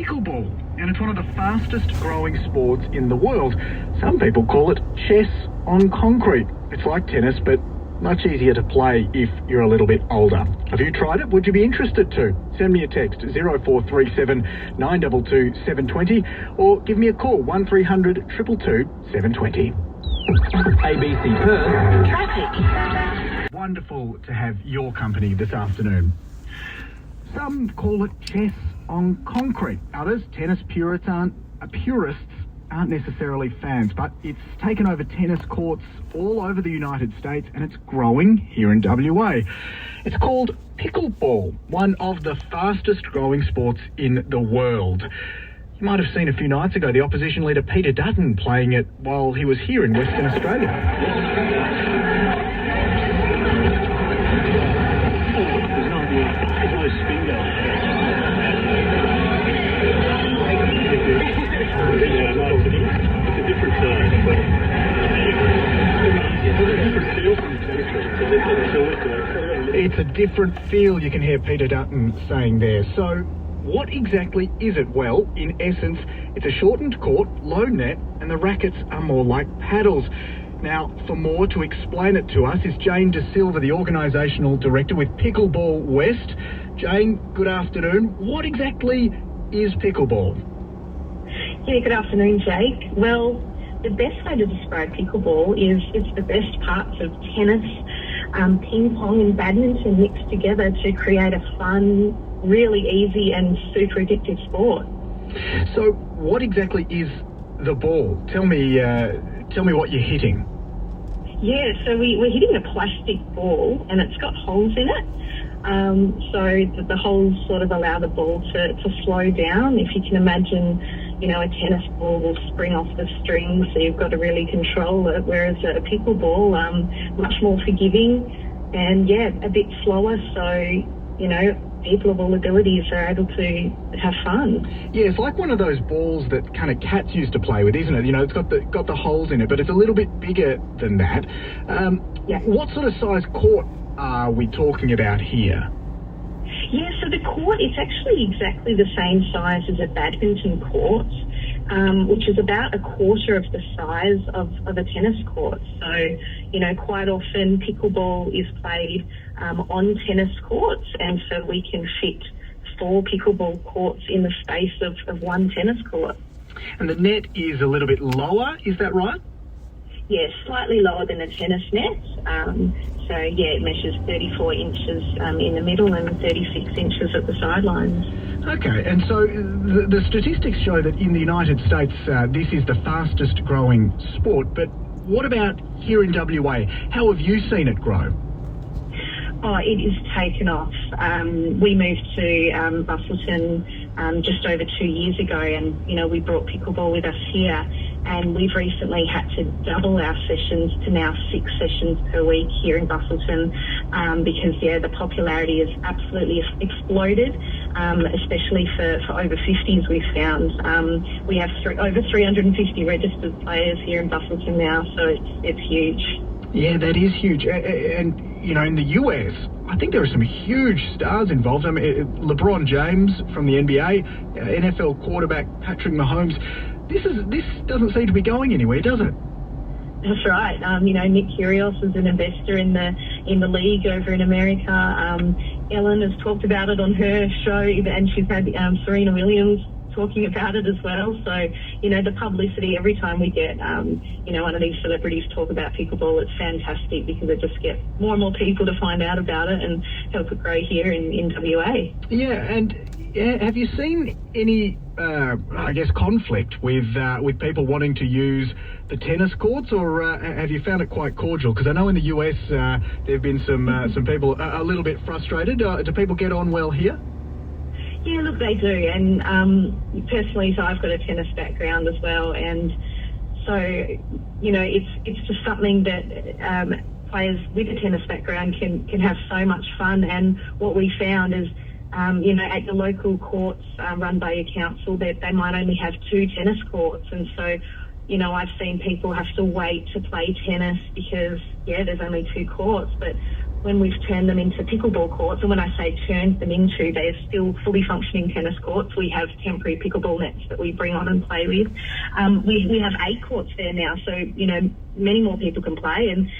pickleball, and it's one of the fastest growing sports in the world. Some people call it chess on concrete. It's like tennis, but much easier to play if you're a little bit older. Have you tried it? Would you be interested to? Send me a text 0437 922 720 or give me a call 1300 222 720. ABC Perth Traffic. Wonderful to have your company this afternoon. Some call it chess on concrete. Others, tennis purists aren't necessarily fans, but it's taken over tennis courts all over the United States and it's growing here in WA. It's called pickleball, one of the fastest growing sports in the world. You might have seen a few nights ago the opposition leader Peter Dutton playing it while he was here in Western Australia. It's a different feel, you can hear Peter Dutton saying there. So what exactly is it? Well, in essence, it's a shortened court, low net, and the rackets are more like paddles. Now, for more to explain it to us is Jayne Silva, the organisational director with Pickleball West. Jayne, good afternoon. What exactly is pickleball? Yeah, good afternoon, Jake. Well, the best way to describe pickleball is it's the best parts of tennis, ping pong and badminton mixed together to create a fun, really easy and super addictive sport. So what exactly is the ball? Tell me what you're hitting. Yeah, so we're hitting a plastic ball and it's got holes in it. So the holes sort of allow the ball to slow down. If you can imagine, a tennis ball will spring off the string, so you've got to really control it, whereas a pickleball, much more forgiving and, a bit slower, so, people of all abilities are able to have fun. Yeah, it's like one of those balls that kind of cats used to play with, isn't it? It's got the holes in it, but it's a little bit bigger than that. What sort of size court are we talking about here? Yeah, so the court is actually exactly the same size as a badminton court, which is about a quarter of the size of a tennis court. So, quite often pickleball is played on tennis courts, and so we can fit 4 pickleball courts in the space of one tennis court. And the net is a little bit lower, is that right? Yes, slightly lower than a tennis net. So, it measures 34 inches in the middle and 36 inches at the sidelines. Okay, and so the statistics show that in the United States, this is the fastest growing sport. But what about here in WA? How have you seen it grow? Oh, it is taken off. We moved to Busselton just over 2 years ago, and, we brought pickleball with us here. And we've recently had to double our sessions to now 6 sessions per week here in Busselton because, the popularity has absolutely exploded, especially for over 50s we've found. We have over 350 registered players here in Busselton now, so it's huge. Yeah, that is huge. And, in the US, I think there are some huge stars involved. I mean, LeBron James from the NBA, NFL quarterback Patrick Mahomes. This doesn't seem to be going anywhere, does it? That's right. Nick Kyrgios is an investor in the league over in America. Ellen has talked about it on her show, and she's had Serena Williams talking about it as well. So, the publicity every time we get, one of these celebrities talk about pickleball, it's fantastic because it just gets more and more people to find out about it and help it grow here in WA. Yeah, and have you seen any, conflict with people wanting to use the tennis courts, or have you found it quite cordial? Because I know in the US there have been some people a little bit frustrated. Do people get on well here? Yeah, look, they do, and personally, so I've got a tennis background as well, and so, it's just something that players with a tennis background can have so much fun, and what we found is, at the local courts run by your council, they might only have 2 tennis courts, and so, I've seen people have to wait to play tennis because, there's only 2 courts, but when we've turned them into pickleball courts, and when I say turned them into, they're still fully functioning tennis courts. We have temporary pickleball nets that we bring on and play with. We have 8 courts there now, so, many more people can play, and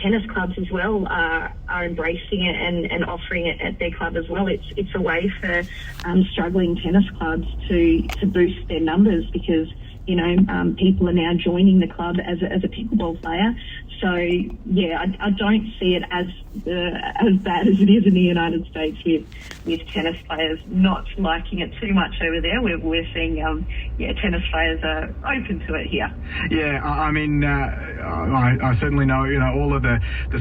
tennis clubs as well are embracing it and offering it at their club as well. It's a way for struggling tennis clubs to boost their numbers, because people are now joining the club as a pickleball player. So yeah, I don't see it as bad as it is in the United States with tennis players not liking it too much over there. We're seeing tennis players are open to it here. Yeah, I mean, I certainly know all of the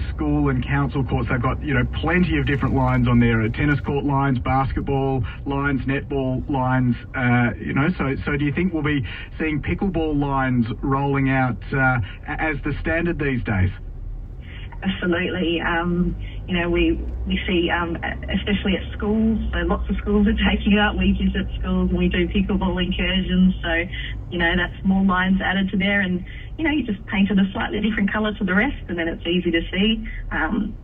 school and council courts. They've got plenty of different lines on there: tennis court lines, basketball lines, netball lines. So do you think we'll be seeing pickleball lines rolling out as the standard these days? Absolutely. We see, especially at schools, so lots of schools are taking it up. We visit schools and we do pickleball incursions, so, that's more lines added to there, and, you just paint it a slightly different colour to the rest, and then it's easy to see.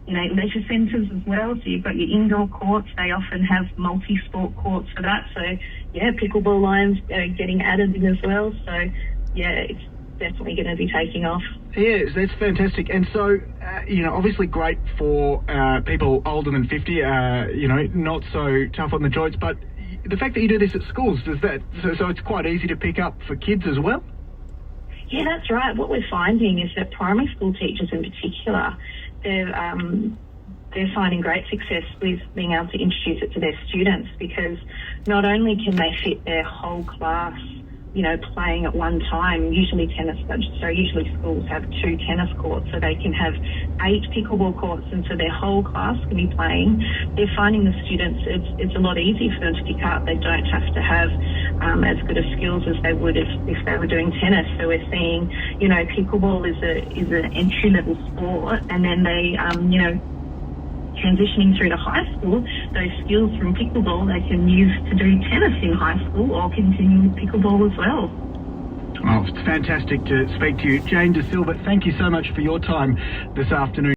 Leisure centres as well, so you've got your indoor courts. They often have multi-sport courts for that, so, pickleball lines are getting added in as well, so, it's definitely going to be taking off. Yes, that's fantastic. And so, obviously great for people older than 50, not so tough on the joints, but the fact that you do this at schools, so it's quite easy to pick up for kids as well? Yeah, that's right. What we're finding is that primary school teachers in particular, they're finding great success with being able to introduce it to their students, because not only can they fit their whole class playing at one time. Usually schools have 2 tennis courts, so they can have 8 pickleball courts, and so their whole class can be playing. They're finding the students, it's a lot easier for them to pick up. They don't have to have as good of skills as they would if they were doing tennis. So we're seeing, pickleball is an entry-level sport, and then they, transitioning through to high school, those skills from pickleball they can use to do tennis in high school or continue with pickleball as well. Oh, it's fantastic to speak to you. Jayne de Silva, thank you so much for your time this afternoon.